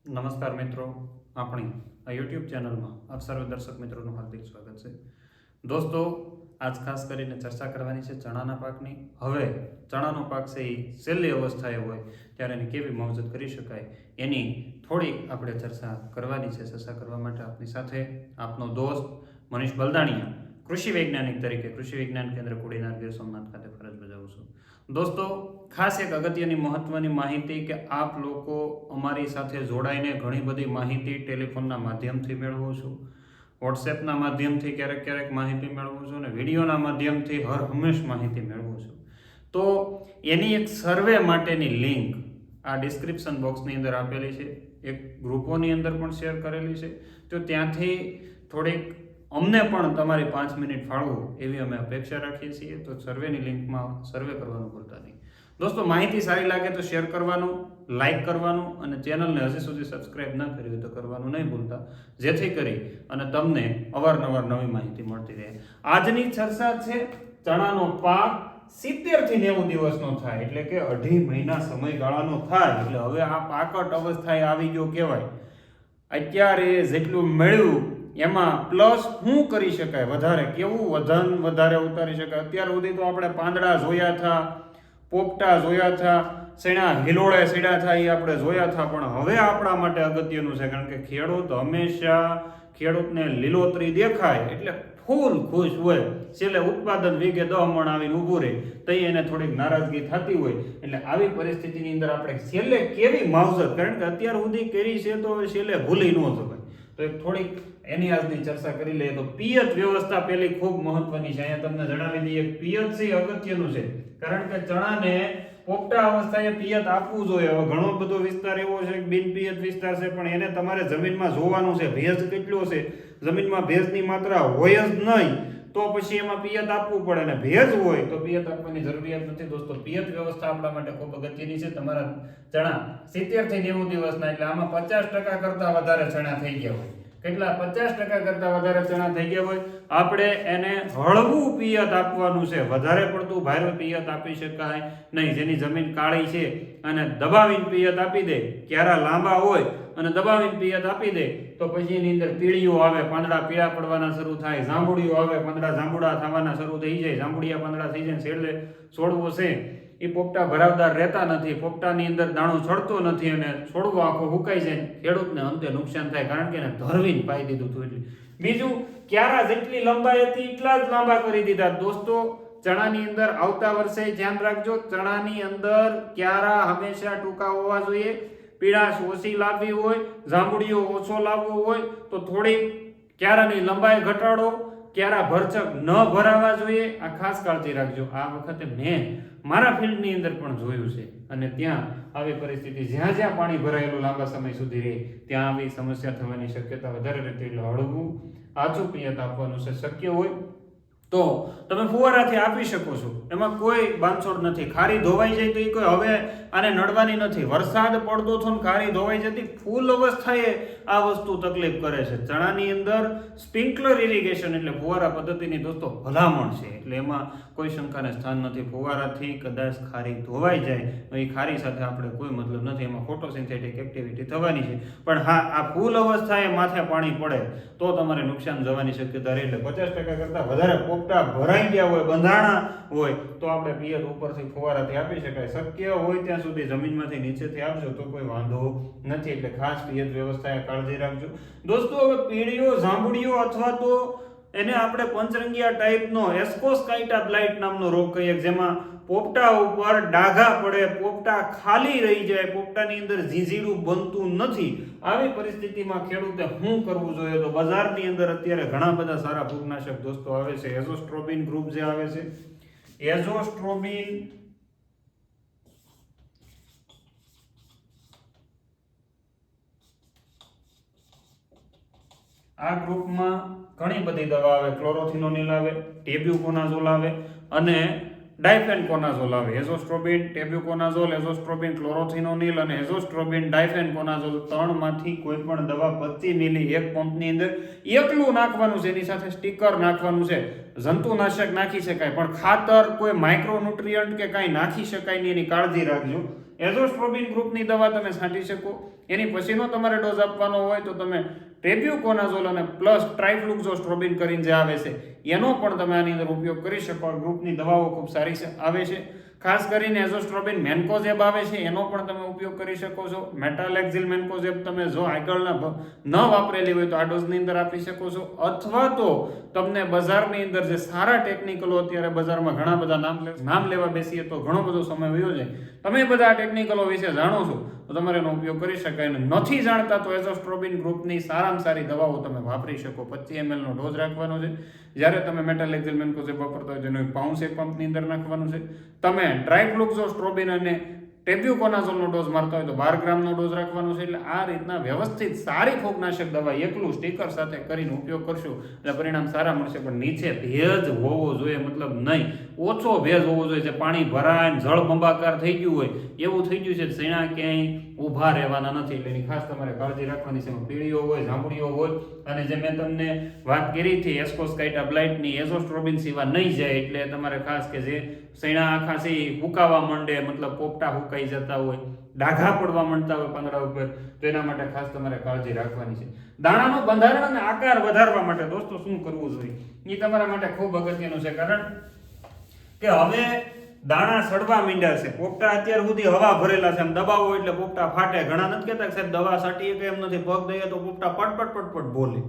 નમસ્કાર મિત્રો, આપણી આ યુટ્યુબ ચેનલમાં આપ સર્વ દર્શક મિત્રોનું હાર્દિક સ્વાગત છે. દોસ્તો, આજ ખાસ કરીને ચર્ચા કરવાની છે ચણાના પાકની. હવે ચણાનો પાક છે એ છેલ્લી અવસ્થાએ હોય ત્યારે એની કેવી માવજત કરી શકાય એની થોડી આપણે ચર્ચા કરવાની છે. ચર્ચા કરવા માટે આપની સાથે આપનો દોસ્ત મનીષ બલદાણીયા, કૃષિ વૈજ્ઞાનિક તરીકે કૃષિ વિજ્ઞાન કેન્દ્ર કુડીનાર ગીર સોમનાથ ખાતે ફરજ બજાવું છું. દોસ્તો, ખાસ એક અગત્યની મહત્વની માહિતી કે આપ લોકો અમારી સાથે જોડાઈને ઘણી બધી માહિતી ટેલિફોનના માધ્યમથી મેળવો છો, વોટ્સએપના માધ્યમથી ક્યારેક માહિતી મેળવો છો અને વિડીયોના માધ્યમથી હર હંમેશ માહિતી મેળવો છો. તો એની એક સર્વે માટેની લિંક આ ડિસ્ક્રિપ્શન બોક્સની અંદર આપેલી છે, એક ગ્રુપોની અંદર પણ શેર કરેલી છે. તો ત્યાંથી થોડીક અમને પણ તમારી 5 મિનિટ ફાળવો એવી અમે અપેક્ષા રાખીએ છીએ. તો સર્વેની લિંકમાં સર્વે કરવાનું ભૂલતા નહીં. દોસ્તો, માહિતી સારી લાગે તો શેર કરવાનું, લાઇક કરવાનું અને ચેનલને હજી સુધી સબસ્ક્રાઇબ ન કરી હોય તો કરવાનું નહીં ભૂલતા, જેથી કરી અને તમને અવારનવાર નવી માહિતી મળતી રહે. આજની ચર્ચા છે ચણાનો પાક 70 થી 90 દિવસનો થાય, એટલે કે 2.5 મહિના સમયગાળાનો થાય. એટલે હવે આ પાકટ અવસ્થાએ આવી ગયો કહેવાય. અત્યારે જેટલું મળ્યું એમાં પ્લસ શું કરી શકાય, વધારે કેવું વજન વધારે ઉતારી શકાય. અત્યાર સુધી તો આપણે પાંદડા જોયા હતા, પોપટા જોયા હતા, સેણા હિલોળે સેડા થાય એ આપણે જોયા હતા. પણ હવે આપણા માટે અગત્યનું છે, કારણ કે ખેડૂત હંમેશા ખેડૂતને લીલોતરી દેખાય એટલે ફૂલ ખુશ હોય. છેલ્લે ઉત્પાદન વીઘે 10 મણ આવીને ઊભું રહે તો એને થોડીક નારાજગી થતી હોય. એટલે આવી પરિસ્થિતિની અંદર આપણે છેલ્લે કેવી માવજત, કારણ કે અત્યાર સુધી કરી છે તો છેલ્લે ભૂલી ન શકાય. તો એક થોડીક એની આજની ચર્ચા કરી લઈએ. તો પિયત વ્યવસ્થા પહેલી ખૂબ મહત્વની છે. અહીંયા તમને જણાવી દઈએ, પિયત છે અગત્યનું છે, કારણ કે ચણાને પોપટા અવસ્થાએ પિયત આપવું જોઈએ. હવે ઘણો બધો વિસ્તાર એવો છે કે બિન પિયત વિસ્તાર છે, પણ એને તમારે જમીનમાં જોવાનું છે ભેજ કેટલો છે. જમીનમાં ભેજની માત્રા હોય જ નહીં તો પછી એમાં પિયત આપવું પડે, અને ભેજ હોય તો પિયત આપવાની જરૂરિયાત નથી. દોસ્તો, પિયત વ્યવસ્થા આપણા માટે ખૂબ અગત્યની છે. તમારા ચણા 70 થી 90 દિવસના, એટલે આમાં 50% કરતાં વધારે ચણા થઈ ગયા હોય. કેટલા? 50% કરતાં વધારે ચણા થઈ ગયા હોય. આપણે એને હળવું પિયત આપવાનું છે, વધારે પડતું ભારે પિયત આપી શકાય નહીં. જેની જમીન કાળી છે અને દબાવીને પિયત આપી દે, ક્યારા લાંબા હોય અને દબાવીને પિયત આપી દે તો પછી એની અંદર પીળીઓ આવે, પાંદડા પીળા પડવાના શરૂ થાય, જાંબુડીઓ આવે, પાંદડા જાંબુડા થવાના શરૂ થઈ જાય, જાંબુડિયા પાંદડા થઈ જાય. છેલ્લે છોડવો છે એ પોપટા ભરાવદાર રહેતા નથી, પોપટાની અંદર દાણો ચડતો નથી અને છોડવો આખો હુકાઈ જાય. ખેડૂતને અંતે નુકસાન થાય, કારણ કે એને ધરવીને પાઈ દીધું હતું. એટલે બીજું, ક્યારા જેટલી લંબાઈ હતી એટલા જ લાંબા કરી દીધા. દોસ્તો, ચણાની અંદર આવતા વર્ષે ધ્યાન રાખજો, ચણાની અંદર ક્યારા હંમેશા ટૂંકા હોવા જોઈએ. પીળાશ ઓછી લાવવી હોય, જાંબુડીઓ ઓછો લાવવો હોય તો થોડી ક્યારાની લંબાઈ ઘટાડો. ક્યારા ભરચક ન ભરાવા જોઈએ, આ ખાસ કાળજી રાખજો. આ વખતે મેં મારા ફિલ્ડની અંદર પણ જોયું છે, અને ત્યાં આવી પરિસ્થિતિ, જ્યાં જ્યાં પાણી ભરાયેલું લાંબા સમય સુધી રહે ત્યાં આવી સમસ્યા થવાની શક્યતા વધારે રહેતી. એટલે હળવું આછું પિયત આપવાનું છે. શક્ય હોય તો તમે ફુવારાથી આપી શકો છો, એમાં કોઈ બાંધછોડ નથી. ખારી ધોવાઈ જાય તો એ કોઈ હવે આને નડવાની નથી. વરસાદ પડતો હતો ને ખારી ધોવાઈ જતી, ફૂલ અવસ્થાએ આ વસ્તુ તકલીફ કરે છે. ચણાની અંદર સ્પ્રિંકલર ઇરિગેશન એટલે ફુવારા પદ્ધતિની દોસ્તો ભલામણ છે, એટલે એમાં કોઈ શંકાને સ્થાન નથી. ફુવારાથી કદાચ ખારી ધોવાઈ જાય તો એ ખારી સાથે આપણે કોઈ મતલબ નથી, એમાં ફોટોસિન્થેટિક એક્ટિવિટી થવાની છે. પણ હા, આ ફૂલ અવસ્થાએ માથે પાણી પડે તો તમારે નુકસાન જવાની શક્યતા રહે. એટલે 50% કરતાં વધારે પોપટા ભરાઈ ગયા હોય, બંધાણા હોય તો આપણે પિયત ઉપરથી ફુવારાથી આપી શકાય. શક્ય હોય ત્યાં સુધી જમીનમાંથી નીચેથી આપજો તો કોઈ વાંધો નથી. એટલે ખાસ પિયત વ્યવસ્થાએ કાળજી રાખજો. દોસ્તો, હવે પીળીઓ, જાંબુડીઓ અથવા તો એને આપણે પંચરંગિયા ટાઈપનો એસ્કોસ્કાઇટા બ્લાઇટ નામનો રોગ કહીએ, જેમાં પોપટા ઉપર ડાઘા પડે, પોપટા ખાલી રહી જાય, પોપટાની અંદર ઝીઝીડું બનતું નથી. આવી પરિસ્થિતિમાં ખેડૂતે શું કરવું જોઈએ? તો બજારની અંદર અત્યારે ઘણા બધા સારા ફૂગનાશક દોસ્તો આવે છે. એઝોસ્ટ્રોબિન ગ્રુપ જે આવે છે, એઝોસ્ટ્રોબિન આ ગ્રુપમાં ઘણી બધી દવા આવે. ક્લોરોથિનોનિલ આવે, ટેબ્યુકોનાઝોલ આવે અને ડાયફેનકોનાઝોલ આવે. એઝોસ્ટ્રોબિન, ટેબ્યુકોનાઝોલ, એઝોસ્ટ્રોબિન, ક્લોરોથિનોનિલ અને એઝોસ્ટ્રોબિન ડાયફેનકોનાઝોલ, ત્રણમાંથી કોઈ પણ દવા 25 મિલી એક પંપની અંદર એકલું નાખવાનું છે. એની સાથે સ્ટીકર નાખવાનું છે. જંતુનાશક નાખી શકાય, પણ ખાતર કોઈ માઇક્રોન્યુટ્રિયન્ટ કે કાંઈ નાખી શકાય નહીં, એની કાળજી રાખજો. એઝોસ્ટ્રોબિન ગ્રુપની દવા તમે છાંટી શકો. એની પછીનો તમારે ડોઝ આપવાનો હોય તો તમે ટેબ્યુકોનાઝોલ અને પ્લસ ટ્રાઇફ્લુક્ઝોસ્ટ્રોબિન કરીને જે આવે છે એનો પણ તમે આની અંદર ઉપયોગ કરી શકો. આ ગ્રુપની દવાઓ ખૂબ સારી આવે છે. ખાસ કરીને એઝોસ્ટ્રોબિન મેન્કોઝેબ આવે છે એનો પણ તમે ઉપયોગ કરી શકો છો. મેટાલેક્ઝિલ મેન્કોઝેબ તમે જો આગળના ન વાપરેલી હોય તો આ ડોઝની અંદર આપી શકો છો, અથવા તો તમને બજારની અંદર જે સારા ટેકનિકલો અત્યારે બજારમાં ઘણા બધા નામ લેવા બેસીએ તો ઘણો બધો સમય વયો જાય. તમે બધા આ ટેકનિકલો વિશે જાણો છો તો તમારે એનો ઉપયોગ કરી શકાય. અને નથી જાણતા તો એઝોસ્ટ્રોબિન ગ્રુપની સારામાં સારી દવાઓ તમે વાપરી શકો. 25 ml નો ડોઝ રાખવાનો છે. જ્યારે તમે મેટાલેક્ઝિલ મેન્કોઝેબ વાપરતા હોય તેનો એક પાઉન્ડ એક પંપની અંદર નાખવાનું છે. તમે ટ્રાઇફ્લુક્ઝોસ્ટ્રોબિન અને ટેબ્યુકોનાઝોલનો ડોઝ મારતા હોય તો 12 ગ્રામનો ડોઝ રાખવાનો છે. એટલે આ રીતના વ્યવસ્થિત સારી ફૂગનાશક દવા એકલું સ્ટીકર સાથે કરીને ઉપયોગ કરશો એટલે પરિણામ સારા મળશે. પણ નીચે ભેજ હોવો જોઈએ, મતલબ નહીં ઓછો ભેજ હોવો જોઈએ. જે પાણી ભરાય જળ બંબાકાર થઈ ગયું હોય એવું થઈ ગયું છે. શેણા ક્યાંય ઊભા રહેવાના નથી એટલે એની ખાસ તમારે કાળજી રાખવાની છે. એમાં પીળીઓ હોય, જાંબુડીઓ હોય, અને જે મેં તમને વાત કરી હતી એસ્કોસ્કાઇટા બ્લાઇટની એઝોસ્ટ્રોબિન સિવા નહીં જાય. એટલે તમારે ખાસ કે જે શેણા આખા છે હુકાવા માંડે, મતલબ પોપટા હુકાઈ જતા હોય, ડાઘા પડવા માંડતા હોય પાંદડા ઉપર, તો એના માટે ખાસ તમારે કાળજી રાખવાની છે. દાણાનું બંધારણ અને આકાર વધારવા માટે દોસ્તો શું કરવું જોઈએ એ તમારા માટે ખૂબ અગત્યનું છે. કારણ કે હવે દાણા સડવા માંડ્યા છે. પોપટા અત્યાર સુધી હવા ભરેલા છે, એમ દબાવો એટલે પોપટા ફાટે. ઘણા નથી કહેતા કે સાહેબ દવા છાંટીએ કે એમ નથી, પગ દઈએ તો પોપટા પટ બોલે.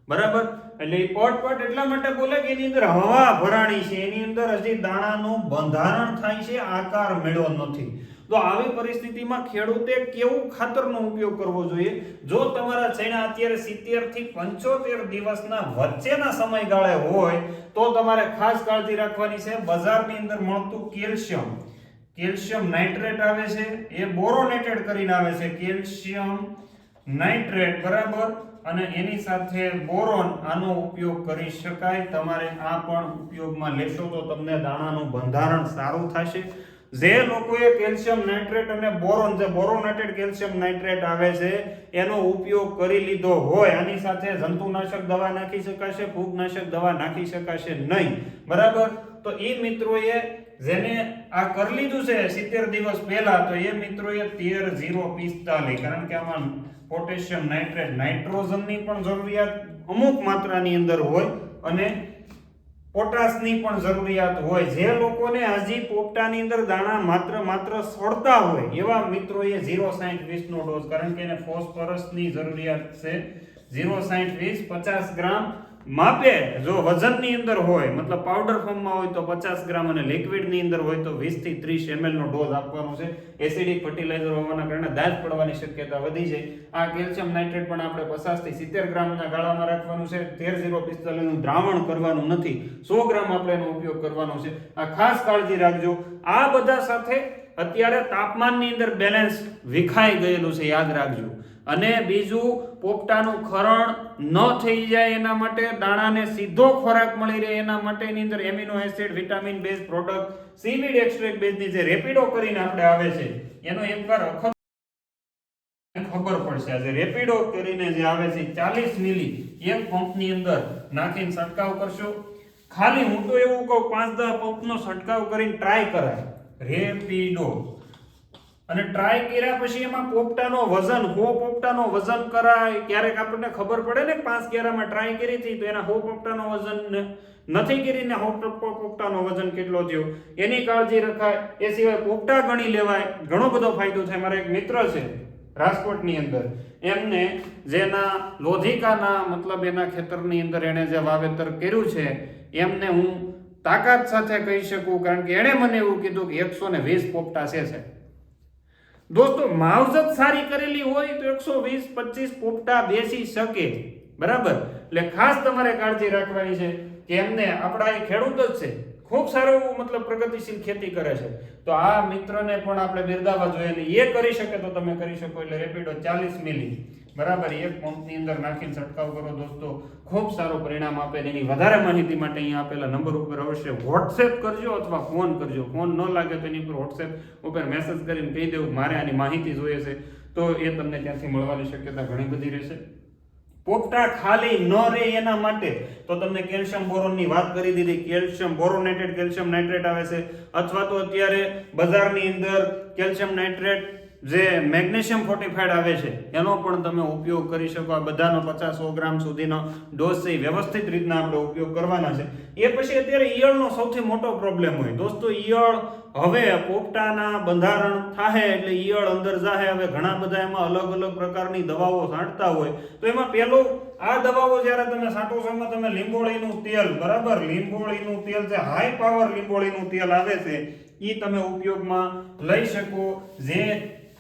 બરાબર, એટલે એ પટ એટલા માટે બોલે કે એની અંદર હવા ભરાણી છે, એની અંદર હજી દાણાનું બંધારણ થાય છે, આકાર મેળવો નથી. તો આવી પરિસ્થિતિમાં ખેડૂતે કેવું ખાતરનો ઉપયોગ કરવો જોઈએ? જો તમારા ચણા અત્યારે 70 થી 75 દિવસના વચ્ચેના સમયગાળે હોય તો તમારે ખાસ કાળજી રાખવાની છે. બજારની અંદર મળતું કેલ્શિયમ નાઇટ્રેટ આવે છે, એ બોરોનેટેડ કરીને આવે છે. કેલ્શિયમ નાઇટ્રેટ, બરાબર, અને એની સાથે બોરોન, આનો ઉપયોગ કરી શકાય. તમારે આ પણ ઉપયોગમાં લેશો તો તમને દાણાનું બંધારણ સારું થશે. જે લોકોએ કેલ્શિયમ નાઇટ્રેટ અને બોરોન, જે બોરોનેટેડ કેલ્શિયમ નાઇટ્રેટ આવે છે એનો ઉપયોગ કરી લીધો હોય, આની સાથે જંતુનાશક દવા નાખી શકાશે, ફૂગનાશક દવા નાખી શકાશે નહીં. બરાબર, તો એ મિત્રોએ જેને આ કરી લીધું છે 70 દિવસ પહેલા, તો એ મિત્રોએ 13-0-45, કારણ કે આમાં પોટેશિયમ નાઇટ્રેટ, નાઇટ્રોજનની પણ જરૂરિયાત અમુક માત્રાની અંદર હોય અને પોટાશની પણ જરૂરિયાત હોય. જે લોકોને હજી પોપટાની અંદર દાણા માત્ર સડતા હોય એવા મિત્રોએ 0-60-20 નો ડોઝ, કારણ કે એને ફોસ્ફરસની જરૂરિયાત છે. 0-60-20 50 ગ્રામ માપે. જો વજનની અંદર હોય, મતલબ પાવડર ફોર્મમાં હોય તો 50 ગ્રામ, અને લિક્વિડની અંદર હોય તો 20 થી 30 ml નો ડોઝ આપવાનો છે. એસિડિક ફર્ટિલાઇઝર હોવાના કારણે દાજ પડવાની શક્યતા વધી જાય. આ કેલ્શિયમ નાઇટ્રેટ પણ આપણે 50 થી 70 ગ્રામના ગાળામાં રાખવાનું છે. 13-0-45 નું દ્રાવણ કરવાનું નથી, 100 ગ્રામ આપણે એનો ઉપયોગ કરવાનો છે. આ ખાસ કાળજી રાખજો. આ બધા સાથે અત્યારે તાપમાનની અંદર બેલેન્સ વિખાઈ ગયેલું છે, યાદ રાખજો. અને બીજું, પોપટાનું ખરણ ન થઈ જાય એના માટે, દાણાને સીધો ખોરાક મળી રહે એના માટે એની અંદર amino acid, vitamin base product, seaweed extract બેઝની જે રેપિડો કરીને આપણે આવે છે એનો એકવાર ખબર પડશે. આજે રેપિડો કરીને જે આવે છે 40 મિલી એક પંપની અંદર નાખીને છંટકાવ કરશો. ખાલી હું તો એવું કહું 5-10 પંપનો છંટકાવ કરીને ટ્રાય કરાય રેપિડો. અને ટ્રાય કર્યા પછી એમાં પોપટાનો વજન, પોપટાનો વજન કરાય. ક્યારેક આપણને ખબર પડે ને 5 કેરામાં ટ્રાય કરી હતી તો એના પોપટાનો વજન નથી કરીને પોપટાનો વજન કેટલો થયો એની કાળજી રખાય. એ સિવાય પોપટા ગણી લેવાય, ઘણો બધો ફાયદો થાય. મારા એક મિત્ર છે રાજકોટની અંદર, એમને જેના લોધિકાના, મતલબ એના ખેતરની અંદર એને જે વાવેતર કર્યું છે, એમને હું તાકાત સાથે કહી શકું, કારણ કે એણે મને એવું કીધું કે 120 પોપટા છે. દોસ્તો, માવજત સારી કરેલી હોય તો 120-25 પોપટા બેસી શકે. બરાબર, એટલે ખાસ તમારે કાળજી રાખવાની છે કે એમને, આપણા એ ખેડૂત જ છે, ખૂબ સારું મતલબ પ્રગતિશીલ ખેતી કરે છે, તો આ મિત્રને પણ આપણે બિરદાવવા જોઈએ. અને એ કરી શકે તો તમે કરી શકો. એટલે રેપિડો 40 મિલી, બરાબર, એક પંપની અંદર નાખીને છંટકાવ કરો દોસ્તો, ખૂબ સારું પરિણામ આપે. એની વધારે માહિતી માટે અહીંયા આપેલા નંબર ઉપર અવશ્ય વોટ્સએપ કરજો અથવા ફોન કરજો. ફોન ન લાગે તો એની ઉપર વોટ્સએપ ઉપર મેસેજ કરીને કહી દેવું મારે આની માહિતી જોઈએ છે, તો એ તમને ત્યાંથી મળવાની શક્યતા ઘણી બધી રહેશે. પોપટા ખાલી ન રહે એના માટે તો તમને કેલ્શિયમ બોરોનની વાત કરી દીધી. કેલ્શિયમ બોરોનેટેડ કેલ્શિયમ નાઇટ્રેટ આવે છે, અથવા તો અત્યારે બજારની અંદર કેલ્શિયમ નાઇટ્રેટ જે મેગ્નેશિયમ ફોર્ટિફાઈડ આવે છે એનો પણ તમે ઉપયોગ કરી શકો. આ બધાનો 50-100 ગ્રામ સુધીનો ડોઝ છે વ્યવસ્થિત રીતના આપણે ઉપયોગ કરવાના છે. એ પછી અત્યારે ઈયળનો સૌથી મોટો પ્રોબ્લેમ હોય દોસ્તો. ઈયળ હવે પોપટાના બંધારણ થાય એટલે ઈયળ અંદર જાહે. હવે ઘણા બધા એમાં અલગ અલગ પ્રકારની દવાઓ છાંટતા હોય તો એમાં પેલું આ દવાઓ જ્યારે તમે છાંટો છો એમાં તમે લીંબોળીનું તેલ, બરાબર, લીંબોળીનું તેલ જે હાઈ પાવર લીંબોળીનું તેલ આવે છે એ તમે ઉપયોગમાં લઈ શકો. જે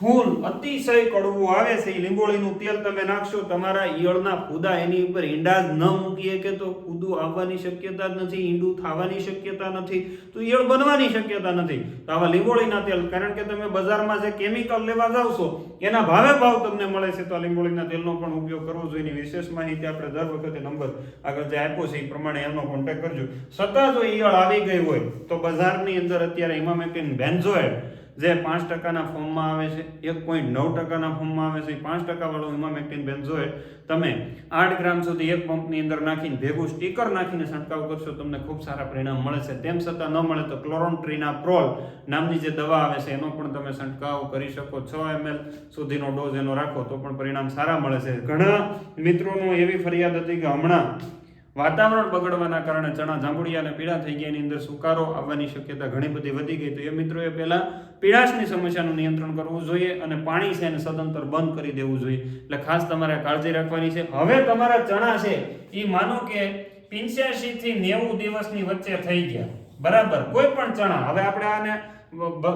ફૂલ અતિશય કડવું આવે છે એ લીંબોળીનું તેલ તમે નાખશો. તમારા ઈયળના ફૂદા એની ઉપર ઈંડા જ ન મૂકીએ કે તો ફૂદું આવવાની શક્યતા જ નથી, ઈંડું થવાની શક્યતા નથી, તો ઈયળ બનવાની શક્યતા નથી. તો આવા લીંબોળીના તેલ, કારણ કે તમે બજારમાં જે કેમિકલ લેવા જાવ છો એના ભાવ તમને મળે છે, તો આ લીંબોળીના તેલનો પણ ઉપયોગ કરવો જોઈએ. એની વિશેષ માહિતી આપણે દર વખતે નંબર આગળ જે આપ્યો છે એ પ્રમાણે એમનો કોન્ટેક્ટ કરજો. છતાં જો ઈયળ આવી ગઈ હોય તો બજારની અંદર અત્યારે ઇમામેક્ટિન બેન્ઝોએટ જે 5% ફોર્મમાં આવે છે, 1.9% ફોર્મમાં આવે છે, 5% વાળું ઇમામેક્ટિન બેન્ઝોએટ તમે 8 ગ્રામ સુધી એક પંપની અંદર નાખીને ભેગું સ્ટીકર નાખીને છંટકાવ કરશો, તમને ખૂબ સારા પરિણામ મળે છે. તેમ છતાં ન મળે તો ક્લોરોન્ટ્રીનાપ્રોલ નામની જે દવા આવે છે એનો પણ તમે છંટકાવ કરી શકો. 6 ml સુધીનો ડોઝ એનો રાખો તો પણ પરિણામ સારા મળે છે. ઘણા મિત્રોનો એવી ફરિયાદ હતી કે હમણાં વાતાવરણ બગડવાના કારણે ચણા જાંબુડિયા અને પીળા થઈ ગયા, એની અંદર સુકારો આવવાની શક્યતા ઘણી બધી વધી ગઈ. તો એ મિત્રોએ પહેલા પીળાશની સમસ્યાનું નિયંત્રણ કરવું જોઈએ અને પાણી છે એને સદંતર બંધ કરી દેવું જોઈએ. એટલે ખાસ તમારે કાળજી રાખવાની છે. હવે તમારા ચણા છે એ માનો કે 85 થી 90 દિવસની વચ્ચે થઈ ગયા, બરાબર, કોઈ પણ ચણા. હવે આપણે આને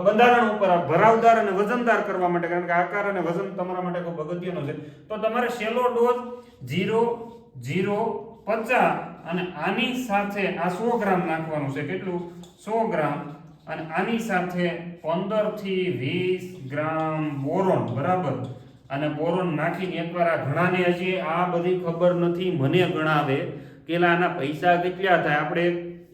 બંધારણ ઉપર ભરાવદાર અને વજનદાર કરવા માટે, કારણ કે આકાર અને વજન તમારા માટે ખૂબ અગત્યનો છે, તો તમારે સેલો ડોઝ 0.050 અને આની સાથે આ 100 ગ્રામ નાખવાનું છે. કેટલું? 100 ગ્રામ. અને આની સાથે 15 થી 20 ગ્રામ બોરોન, બરાબર, અને બોરોન નાખીને એકવાર આ ઘણાને હજી આ બધી ખબર નથી, મને ગણાવે કે આના પૈસા કેટલા થાય, આપણે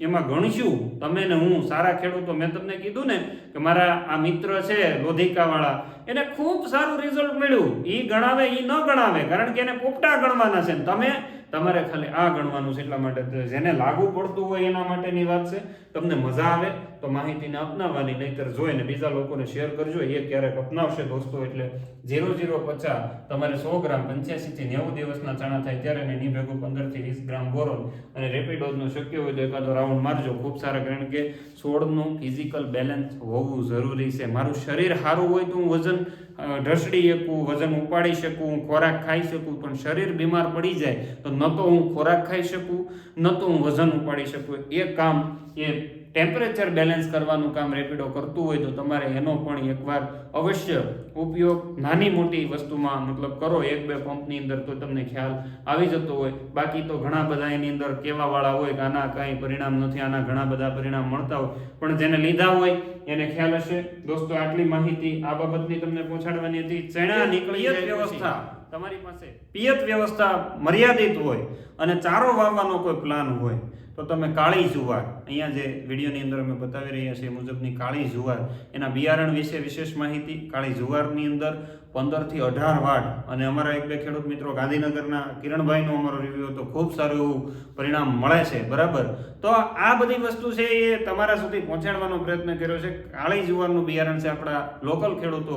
એમાં ગણીશું. તમે ને હું સારા ખેડૂતો, મેં તમને કીધું ને કે મારા આ મિત્ર છે લોધિકા વાળા, એને ખૂબ સારું રિઝલ્ટ મળ્યું. એ ગણાવે એ ન ગણાવે, કારણ કે એને પોપટા ગણવાના છે. તમારે ખાલી આ ગણવાનું છે. એટલા માટે જેને લાગુ પડતું હોય એના માટેની વાત છે. તમને મજા આવે તો માહિતીને અપનાવવાની, નહીતર જોઈને બીજા લોકોને શેર કરજો, એ ક્યારેક અપનાવશે દોસ્તો. એટલે 0.050 તમારે 100 ગ્રામ 85 થી 90 દિવસના ચણા થાય ત્યારે એની ભેગું 15 થી 20 ગ્રામ બોરોન અને રેપિડોઝનો શક્ય હોય તો એકાદો રાઉન્ડ મારજો. ખૂબ સારા, કારણ કે છોડનું ફિઝિકલ બેલેન્સ હોવું જરૂરી છે. મારું શરીર સારું હોય તો હું વજન ઢસડી શકું, વજન ઉપાડી શકું, હું ખોરાક ખાઈ શકું, પણ શરીર બીમાર પડી જાય તો ન તો હું ખોરાક ખાઈ શકું, ન તો હું વજન ઉપાડી શકું. એ કામ, એ ટેમ્પરેચર બેલેન્સ કરવાનું કામ રેપિડો કરતું હોય તો તમારે એનો પણ એકવાર અવશ્ય ઉપયોગ નાની મોટી વસ્તુમાં મતલબ કરો, 1-2 પંપની અંદર, તો તમને ખ્યાલ આવી જતો હોય. બાકી તો ઘણા બધા એની અંદર કહેવાવાળા હોય કે આના કાંઈ પરિણામ નથી, આના ઘણા બધા પરિણામ મળતા હોય, પણ જેને લીધા હોય એને ખ્યાલ હશે. દોસ્તો, આટલી માહિતી આ બાબતની તમને પહોંચાડવાની હતી. ચણા નીકળી વ્યવસ્થા તમારી પાસે પિયત વ્યવસ્થા મર્યાદિત હોય અને ચારો વાવવાનો કોઈ પ્લાન હોય તો તમે કાળી જુવાર, અહીંયા જે વિડીયોની અંદર અમે બતાવી રહ્યા છીએ મુજબની કાળી જુવાર, એના બિયારણ વિશે વિશેષ માહિતી. કાળી જુવારની અંદર 15 થી 18 વાટ, અને અમારા 1-2 ખેડૂત મિત્રો ગાંધીનગરના કિરણભાઈનો અમારો રિવ્યુ હતો, ખૂબ સારું એવું પરિણામ મળે છે, બરાબર. તો આ બધી વસ્તુ છે એ તમારા સુધી પહોંચાડવાનો પ્રયત્ન કર્યો છે. કાળી જુવારનું બિયારણ છે, આપણા લોકલ ખેડૂતો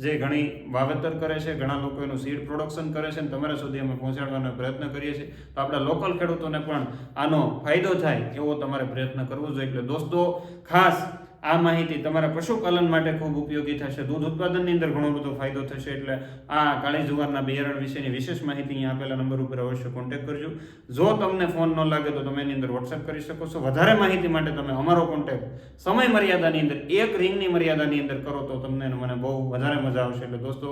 જે ઘણી વાવેતર કરે છે, ઘણા લોકો એનું સીડ પ્રોડક્શન કરે છે, અને તમારા સુધી અમે પહોંચાડવાનો પ્રયત્ન કરીએ છીએ. તો આપણા લોકલ ખેડૂતોને પણ આનો ફાયદો થાય એવો તમારે પ્રયત્ન કરવો જોઈએ. એટલે દોસ્તો, ખાસ આ માહિતી તમારા પશુપાલન માટે ખૂબ ઉપયોગી થશે. દૂધ ઉત્પાદનની અંદર ઘણો બધો ફાયદો થશે. એટલે આ કાળી જુવારના બિયારણ વિશેની વિશેષ માહિતી અહીંયા આપેલા નંબર ઉપર અવશ્ય કોન્ટેક્ટ કરજો. જો તમને ફોન ન લાગે તો તમે એની અંદર વોટ્સએપ કરી શકો છો. વધારે માહિતી માટે તમે અમારો કોન્ટેક્ટ સમય મર્યાદાની અંદર, 1 રિંગની મર્યાદાની અંદર કરો તો તમને મને બહુ વધારે મજા આવશે. એટલે દોસ્તો,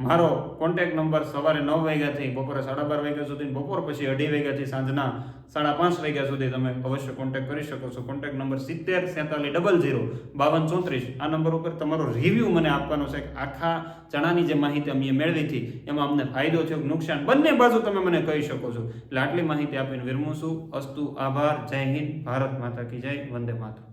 મારો કોન્ટેક્ટ નંબર સવારે 9 વાગ્યાથી બપોરે 12:30 વાગ્યા સુધી, બપોર પછી 2:30 વાગ્યાથી સાંજના 5:30 વાગ્યા સુધી તમે અવશ્ય કોન્ટેક્ટ કરી શકો છો. Contact number 7047005234. આ નંબર ઉપર તમારો રિવ્યૂ મને આપવાનો છે. આખા ચણાની જે માહિતી અમે મેળવી હતી એમાં અમને ફાયદો થયો, નુકસાન, બંને બાજુ તમે મને કહી શકો છો. એટલે આટલી માહિતી આપીને વિરમું છું. અસ્તુ, આભાર, જય હિન્દ, ભારત માતા કી જય, વંદે માતરમ.